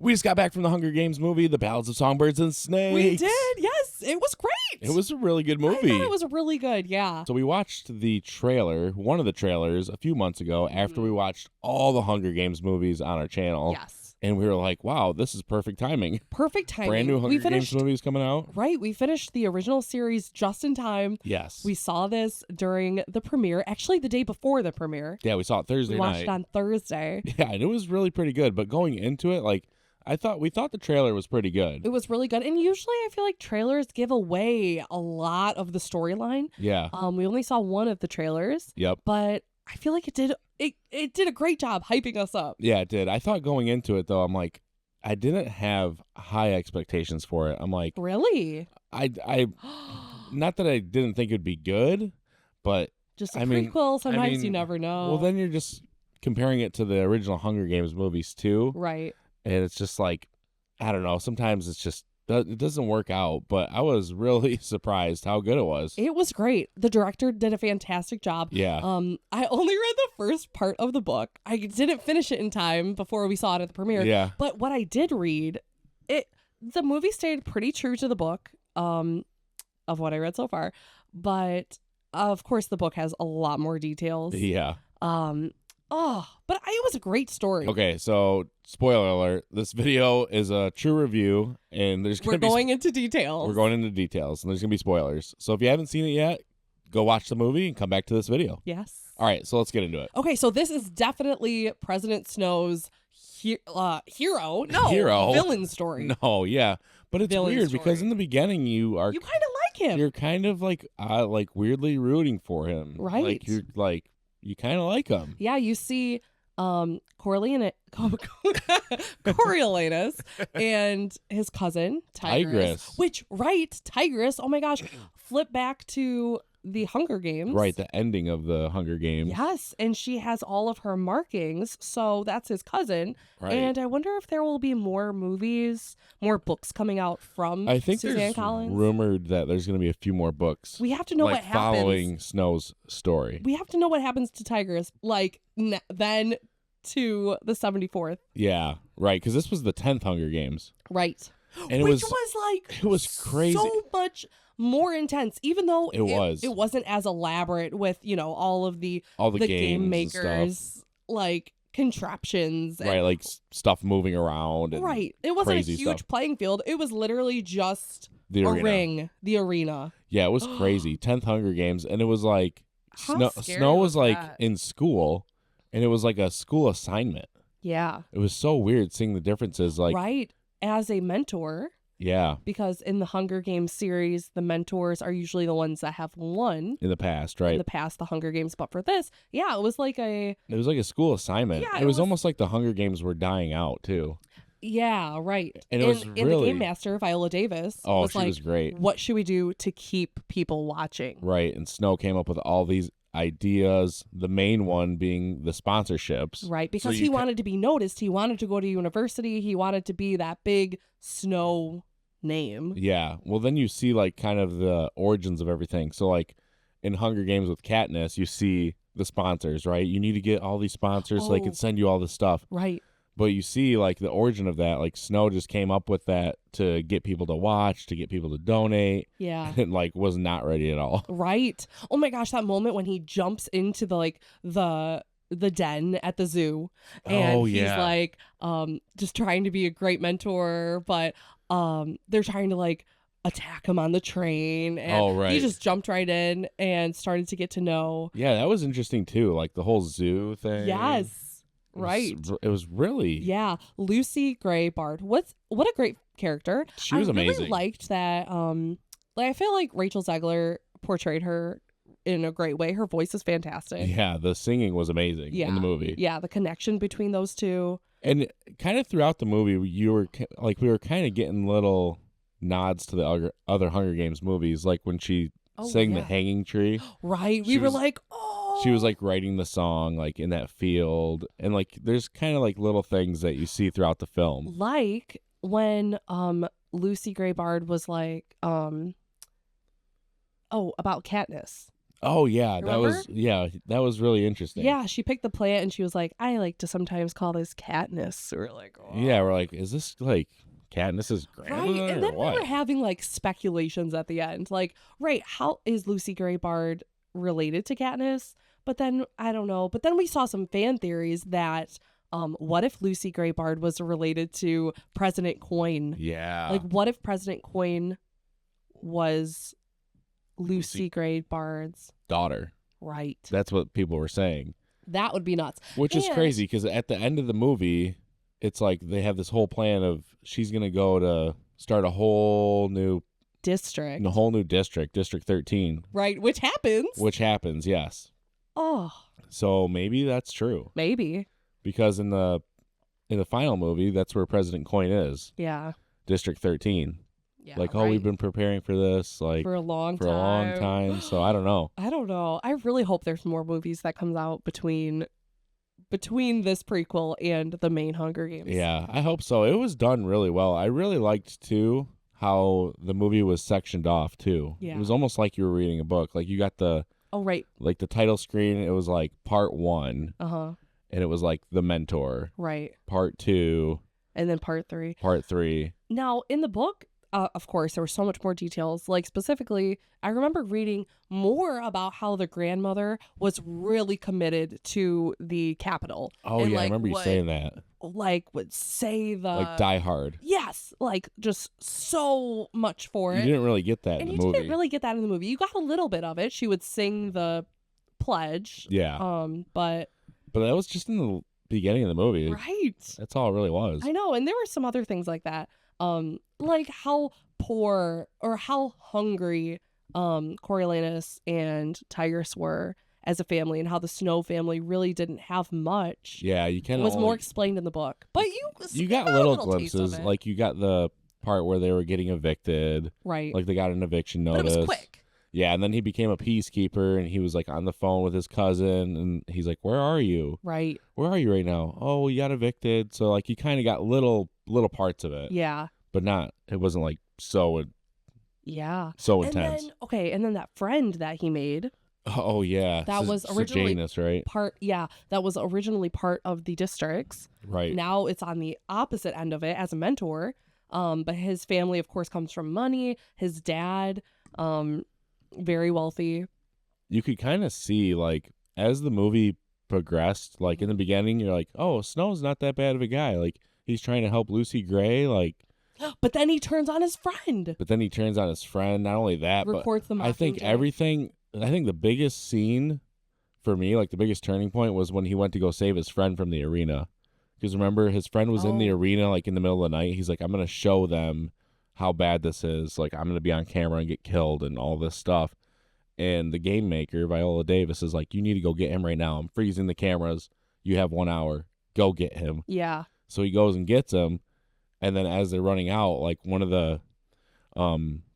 We just got back from the Hunger Games movie, The Ballads of Songbirds and Snakes. We did, yes. It was great. It was a really good movie. I thought it was really good, yeah. So we watched the trailer, one of the trailers, a few months ago after we watched all the Hunger Games movies on our channel. Yes. And we were like, wow, this is perfect timing. Perfect timing. Brand new Hunger Games movies coming out. Right. We finished the original series just in time. Yes. We saw this during the premiere. Actually, the day before the premiere. Yeah, we saw it Thursday night. We watched it on Thursday. Yeah, and it was really pretty good. But going into it, like, we thought the trailer was pretty good. It was really good. And usually I feel like trailers give away a lot of the storyline. Yeah. We only saw one of the trailers. Yep. But I feel like it did a great job hyping us up. Yeah, it did. I thought going into it, though, I'm like, I didn't have high expectations for it. I'm like, really? I not that I didn't think it'd be good, but just a prequel. Sometimes you never know. Well, then you're just comparing it to the original Hunger Games movies too, right? And it's just like, I don't know. Sometimes it's just it doesn't work out. But I was really surprised how good it was. It was great. The director did a fantastic job. Yeah. I only read the first part of the book. I didn't finish it in time before we saw it at the premiere. Yeah. But what I did read, the movie stayed pretty true to the book, of what I read so far. But of course, the book has a lot more details. Yeah. But it was a great story. Okay, so spoiler alert: this video is a true review, and we're going into details. We're going into details, and there's gonna be spoilers. So if you haven't seen it yet, go watch the movie and come back to this video. Yes. All right, so let's get into it. Okay, so this is definitely President Snow's villain story. No, yeah, but it's Villain weird story. because in the beginning you kind of like him. You're kind of like weirdly rooting for him, right? Like you're like you kind of like him. Yeah, you see Coriolanus and his cousin Tigress. Tigress, oh my gosh, flip back to the Hunger Games. Right, the ending of the Hunger Games. Yes, and she has all of her markings, so that's his cousin. Right. And I wonder if there will be more movies, more books coming out from I think Suzanne there's Collins. rumored that there's going to be a few more books. We have to know what happens. Following Snow's story. We have to know what happens to Tigress, then to the 74th. Yeah, right, because this was the 10th Hunger Games. Right. And it was crazy. So much more intense, even though it wasn't as elaborate with, all of the game makers, like contraptions. Right, like stuff moving around. And right. It wasn't a huge stuff. playing field. It was literally just the ring, the arena. Yeah, it was crazy. 10th Hunger Games. And it was like, Snow was like in school, and it was like a school assignment. Yeah. It was so weird seeing the differences. Like, right. As a mentor. Yeah. Because in the Hunger Games series, the mentors are usually the ones that have won. In the past, right? In the past, the Hunger Games. But for this, it was like a school assignment. Yeah, it was almost like the Hunger Games were dying out, too. Yeah, right. And the Game Master, Viola Davis, was great. What should we do to keep people watching? Right. And Snow came up with all these ideas, the main one being the sponsorships. Right, because he wanted to be noticed. He wanted to go to university. He wanted to be that big Snow name. Yeah. Well, then you see like kind of the origins of everything. So like in Hunger Games with Katniss, you see the sponsors, right? You need to get all these sponsors so they can send you all this stuff. Right. But you see like the origin of that, like Snow just came up with that to get people to watch, to get people to donate. Yeah. And like was not ready at all. Right. Oh my gosh, that moment when he jumps into the den at the zoo and he's like just trying to be a great mentor, but they're trying to like attack him on the train, and he just jumped right in and started to get to know. Yeah, that was interesting too, like the whole zoo thing. Yes. Right. It was really. Yeah. Lucy Gray Bard. What a great character. She was amazing. I really liked that. I feel like Rachel Zegler portrayed her in a great way. Her voice is fantastic. Yeah, the singing was amazing in the movie. Yeah, the connection between those two. And kind of throughout the movie, we were kind of getting little nods to the other Hunger Games movies, like when she sang the hanging tree. Right. We were like, she was like writing the song like in that field, and like there's kind of like little things that you see throughout the film. Like when Lucy Gray Bard was like about Katniss. Oh yeah, Remember? that was really interesting. Yeah, she picked the plant and she was like, I like to sometimes call this Katniss. We're like, Yeah, we're oh. like, is this like Katniss's Right. grandmother And or then we what? were having like speculations at the end. Like, right, how is Lucy Gray Bard related to Katniss? But then I don't know. But then we saw some fan theories that what if Lucy Gray Bard was related to President Coin? Yeah. Like what if President Coin was Lucy Lucy Gray Bard's daughter. right? That's what people were saying. That would be nuts. Which is And- crazy because at the end of the movie, it's like they have this whole plan of she's going to go to start a whole new district. District 13. Right, which happens. Which happens, yes. Oh. So maybe that's true. Maybe. Because in the final movie, that's where President Coin is. Yeah. District 13. Yeah. Like, right. we've been preparing for this like for a long time. So I don't know. I don't know. I really hope there's more movies that comes out between this prequel and the main Hunger Games. Yeah, I hope so. It was done really well. I really liked too how the movie was sectioned off too. Yeah. It was almost like you were reading a book. Like you got the right. Like the title screen, it was like part 1. Uh-huh. And it was like The Mentor. Right. Part 2. And then part 3. Part 3. Now, in the book, of course, there were so much more details. Like, specifically, I remember reading more about how the grandmother was really committed to the Capitol. Oh, and, yeah, like, I remember you saying that. Like, would say the... Like, Die Hard. Yes, like, just so much for it. You didn't really get that in the movie. And you didn't really get that in the movie. You got a little bit of it. She would sing the pledge. Yeah. But that was just in the beginning of the movie. Right. That's all it really was. I know, and there were some other things like that. Like how poor or how hungry Coriolanus and Tyrus were as a family, and how the Snow family really didn't have much. Yeah, you kind It of was more explained in the book, but you got little glimpses. Like you got the part where they were getting evicted. Right. Like they got an eviction notice. But it was quick. Yeah, and then he became a peacekeeper, and he was like on the phone with his cousin, and he's like, "Where are you? Right. Where are you right now? Oh, we got evicted." So like you kind of got little parts of it. Yeah. But not. It wasn't like so. Yeah. So and intense. Then, and then that friend that he made. Oh yeah. That was originally Sejanus, right? That was originally part of the districts. Right. Now it's on the opposite end of it as a mentor. But his family, of course, comes from money. His dad, very wealthy. You could kind of see, like, as the movie progressed, like in the beginning, you're like, oh, Snow's not that bad of a guy. Like, he's trying to help Lucy Gray, like. But then he turns on his friend. Not only that, reports but I think the biggest scene for me, like the biggest turning point, was when he went to go save his friend from the arena. Because remember, his friend was in the arena, like in the middle of the night. He's like, I'm going to show them how bad this is. Like, I'm going to be on camera and get killed and all this stuff. And the game maker, Viola Davis, is like, you need to go get him right now. I'm freezing the cameras. You have 1 hour. Go get him. Yeah. So he goes and gets him. And then as they're running out, like one of the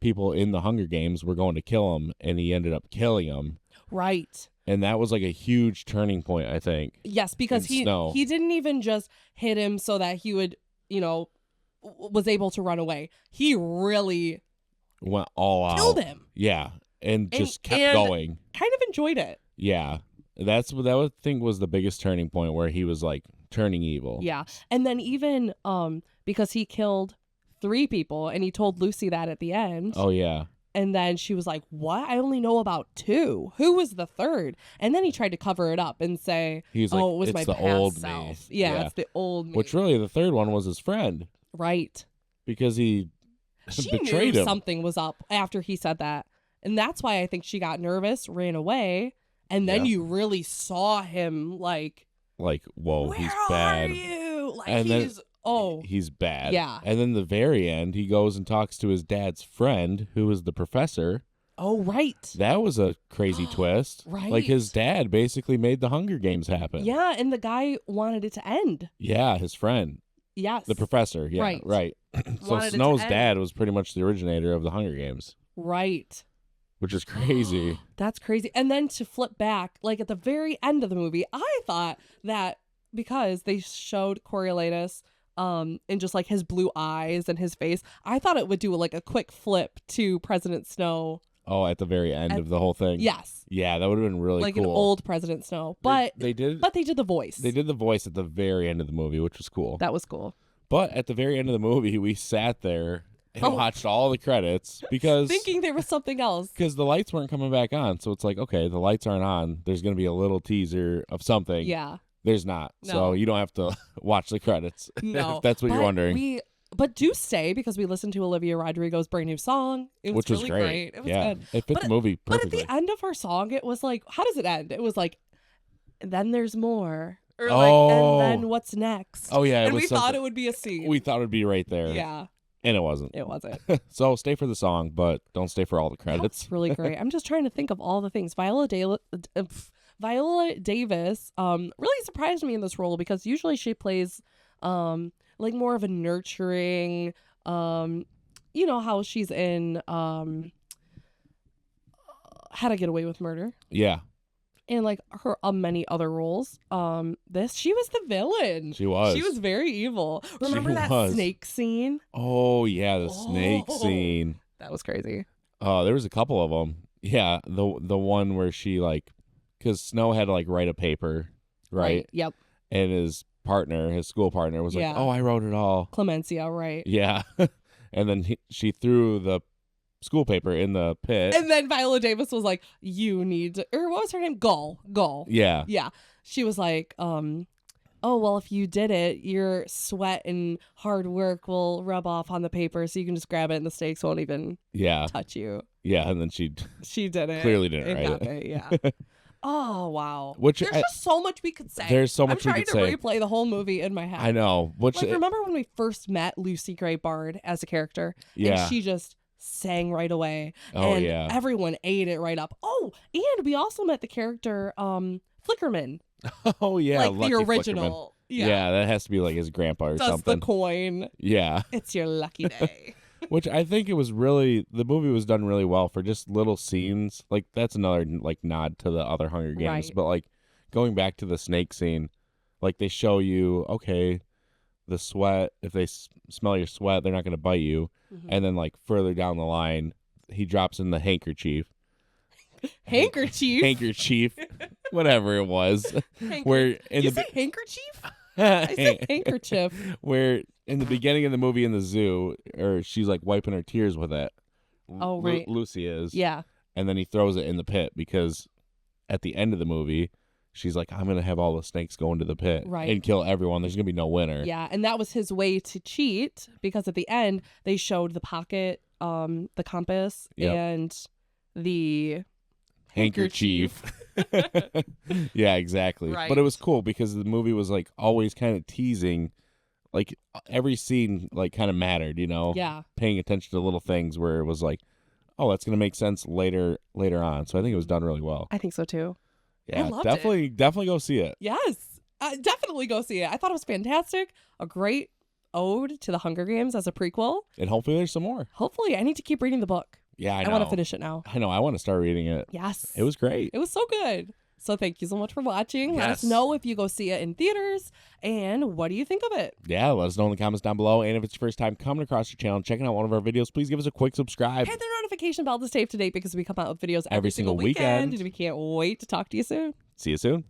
people in the Hunger Games were going to kill him, and he ended up killing him. Right. And that was like a huge turning point, I think. Yes, because he didn't even just hit him so that he would, was able to run away. He really went all out. Killed him. Yeah. And just kept going. Kind of enjoyed it. Yeah. That's what I think was the biggest turning point, where he was like turning evil. Yeah. And then even because he killed 3 people, and he told Lucy that at the end. Oh yeah. And then she was like, what? I only know about 2. Who was the 3rd? And then he tried to cover it up and say, He's like, it was my the past old self. me. Yeah, it's the old me. Which really, the 3rd one was his friend. Right. Because he betrayed knew him. Something was up after he said that. And that's why I think she got nervous, ran away. And then you really saw him like, whoa, he's bad. Where are you? Like, and he's bad. Yeah. And then the very end, he goes and talks to his dad's friend, who was the professor. Oh, right. That was a crazy twist. Right. Like, his dad basically made the Hunger Games happen. Yeah, and the guy wanted it to end. Yeah, his friend. Yes. The professor. Yeah, right. So Snow's dad was pretty much the originator of the Hunger Games. Right. Which is crazy. That's crazy. And then to flip back, like at the very end of the movie, I thought that because they showed Coriolanus and just like his blue eyes and his face, I thought it would do like a quick flip to President Snow. Oh, at the very end of the whole thing. Yes. Yeah, that would have been really like cool. an old President Snow. But they did the voice. They did the voice at the very end of the movie, which was cool. That was cool. But at the very end of the movie, we sat there and watched all the credits because thinking there was something else. Because the lights weren't coming back on. So it's like, okay, the lights aren't on. There's going to be a little teaser of something. Yeah. There's not. No. So you don't have to watch the credits. No. If that's what you're wondering. But do stay because we listened to Olivia Rodrigo's brand new song. It was Which was really great. It was good. It fit the movie perfectly. But at the end of her song, it was like, how does it end? It was like, then there's more. Or and then what's next? Oh, yeah. And we thought it would be a scene. We thought it would be right there. Yeah. And it wasn't. It wasn't. So stay for the song, but don't stay for all the credits. That's really great. I'm just trying to think of all the things. Viola Davis really surprised me in this role because usually she plays like more of a nurturing, you know how she's in How to Get Away with Murder. Yeah. And like her many other roles. She was the villain. She was. She was very evil. Remember that snake scene? Oh yeah, the snake scene. That was crazy. Oh, there was a couple of them. Yeah, the one where she like, because Snow had to like write a paper, right? Yep. And his school partner, was like, "Oh, I wrote it all." Clemencia, right? Yeah. And then she threw the school paper in the pit. And then Viola Davis was like, "You need to," or what was her name? Gull. Yeah. Yeah. She was like, "Oh, well, if you did it, your sweat and hard work will rub off on the paper, so you can just grab it and the snakes won't even touch you." Yeah, and then she did it. Clearly didn't write it. Yeah. Oh, wow. There's just so much we could say. There's so much we could say. I'm trying to replay the whole movie in my head. I know. Remember when we first met Lucy Gray Bard as a character? Yeah. And she just sang right away. Oh, and yeah. everyone ate it right up. Oh, and we also met the character Flickerman. Oh, yeah. Like the original. Yeah, that has to be like his grandpa or something. That's the coin. Yeah. It's your lucky day. Which I think the movie was done really well for just little scenes. Like, that's another, like, nod to the other Hunger Games. Right. But, like, going back to the snake scene, like, they show you, okay, the sweat, if they smell your sweat, they're not going to bite you. Mm-hmm. And then, like, further down the line, he drops in the handkerchief. Handkerchief. Whatever it was. Where in you say handkerchief? I said handkerchief. Where in the beginning of the movie in the zoo, or she's like wiping her tears with it. Oh, right. Lucy is. Yeah. And then he throws it in the pit because at the end of the movie, she's like, I'm going to have all the snakes go into the pit and kill everyone. There's going to be no winner. Yeah. And that was his way to cheat because at the end, they showed the pocket, the compass, and the handkerchief. Yeah, exactly. Right. But it was cool because the movie was like always kind of teasing, like every scene like kind of mattered, you know? Yeah. Paying attention to little things where it was like, oh, that's going to make sense later on. So I think it was done really well. I think so too. Yeah, I loved definitely go see it. Yes. Definitely go see it. I thought it was fantastic. A great ode to the Hunger Games as a prequel. And hopefully there's some more. Hopefully. I need to keep reading the book. Yeah, I know. I want to finish it now. I know. I want to start reading it. Yes. It was great. It was so good. So thank you so much for watching. Yes. Let us know if you go see it in theaters and what do you think of it? Yeah, let us know in the comments down below. And if it's your first time coming across your channel and checking out one of our videos, please give us a quick subscribe. Hit the notification bell to stay up to date because we come out with videos every single weekend. And we can't wait to talk to you soon. See you soon.